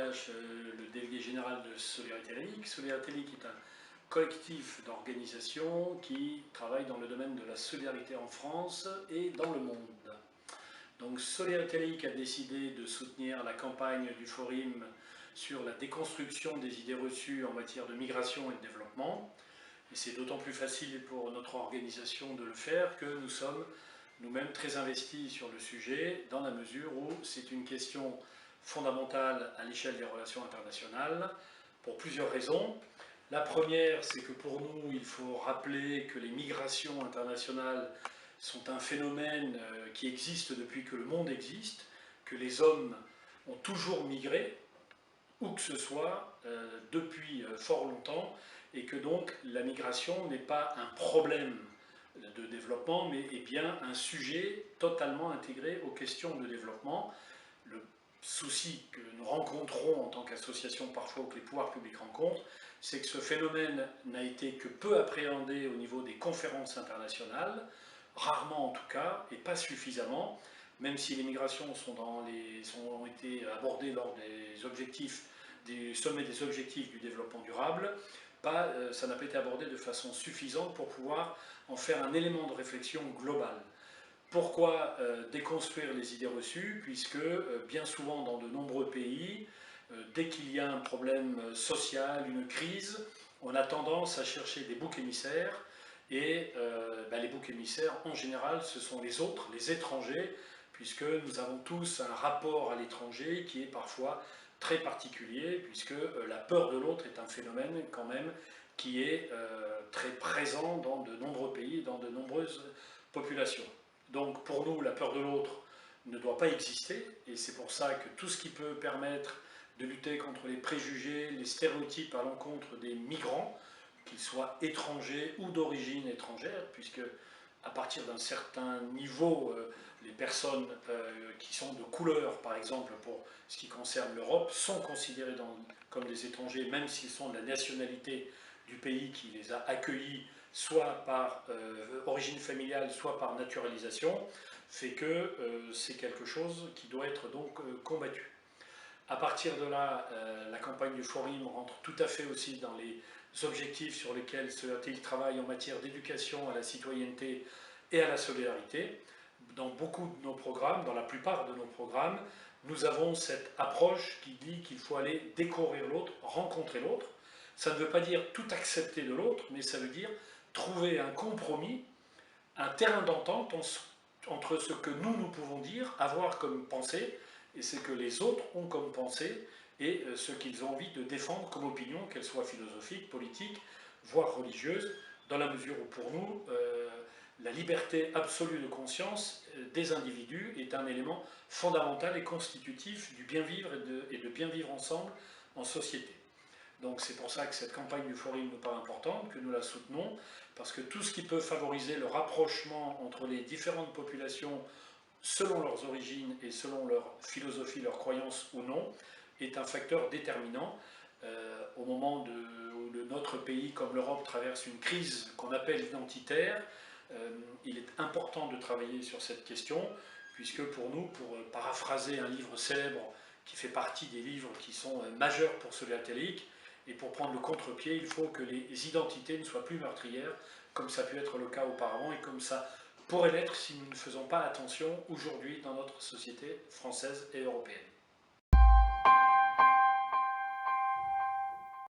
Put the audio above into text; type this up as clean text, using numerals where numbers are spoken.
Nakache, le délégué général de Solidarité Laïque. Solidarité Laïque est un collectif d'organisations qui travaille dans le domaine de la solidarité en France et dans le monde. Donc Solidarité Laïque a décidé de soutenir la campagne du Forum sur la déconstruction des idées reçues en matière de migration et de développement. Et c'est d'autant plus facile pour notre organisation de le faire que nous sommes nous-mêmes très investis sur le sujet, dans la mesure où c'est une question fondamentale à l'échelle des relations internationales, pour plusieurs raisons. La première, c'est que pour nous, il faut rappeler que les migrations internationales sont un phénomène qui existe depuis que le monde existe, que les hommes ont toujours migré, où que ce soit, depuis fort longtemps, et que donc la migration n'est pas un problème de développement, mais est bien un sujet totalement intégré aux questions de développement. Le souci que nous rencontrons en tant qu'association parfois, ou que les pouvoirs publics rencontrent, c'est que ce phénomène n'a été que peu appréhendé au niveau des conférences internationales, rarement en tout cas, et pas suffisamment, même si les migrations ont été abordées lors des objectifs, du sommet des objectifs du développement durable, ça n'a pas été abordé de façon suffisante pour pouvoir en faire un élément de réflexion globale. Pourquoi déconstruire les idées reçues? Puisque bien souvent dans de nombreux pays, dès qu'il y a un problème social, une crise, on a tendance à chercher des boucs émissaires, et les boucs émissaires en général ce sont les autres, les étrangers, puisque nous avons tous un rapport à l'étranger qui est parfois très particulier, puisque la peur de l'autre est un phénomène quand même qui est très présent dans de nombreux pays, dans de nombreuses populations. Donc pour nous, la peur de l'autre ne doit pas exister, et c'est pour ça que tout ce qui peut permettre de lutter contre les préjugés, les stéréotypes à l'encontre des migrants, qu'ils soient étrangers ou d'origine étrangère, puisque à partir d'un certain niveau, les personnes qui sont de couleur, par exemple, pour ce qui concerne l'Europe, sont considérées comme des étrangers, même s'ils sont de la nationalité du pays qui les a accueillis, soit par origine familiale, soit par naturalisation, fait que c'est quelque chose qui doit être donc combattu. À partir de là, la campagne du Forum rentre tout à fait aussi dans les objectifs sur lesquels il travaille en matière d'éducation à la citoyenneté et à la solidarité. Dans beaucoup de nos programmes, dans la plupart de nos programmes, nous avons cette approche qui dit qu'il faut aller découvrir l'autre, rencontrer l'autre. Ça ne veut pas dire tout accepter de l'autre, mais ça veut dire trouver un compromis, un terrain d'entente entre ce que nous pouvons dire, avoir comme pensée, et ce que les autres ont comme pensée, et ce qu'ils ont envie de défendre comme opinion, qu'elle soit philosophique, politique, voire religieuse, dans la mesure où pour nous, la liberté absolue de conscience des individus est un élément fondamental et constitutif du bien vivre et de bien vivre ensemble en société. Donc c'est pour ça que cette campagne du Forum nous paraît importante, que nous la soutenons, parce que tout ce qui peut favoriser le rapprochement entre les différentes populations selon leurs origines et selon leur philosophie, leurs croyances ou non, est un facteur déterminant. Au moment où notre pays, comme l'Europe, traverse une crise qu'on appelle identitaire, il est important de travailler sur cette question, puisque pour nous, pour paraphraser un livre célèbre qui fait partie des livres qui sont majeurs pour Solidarité Laïque, et pour prendre le contre-pied, il faut que les identités ne soient plus meurtrières, comme ça a pu être le cas auparavant, et comme ça pourrait l'être si nous ne faisons pas attention aujourd'hui dans notre société française et européenne.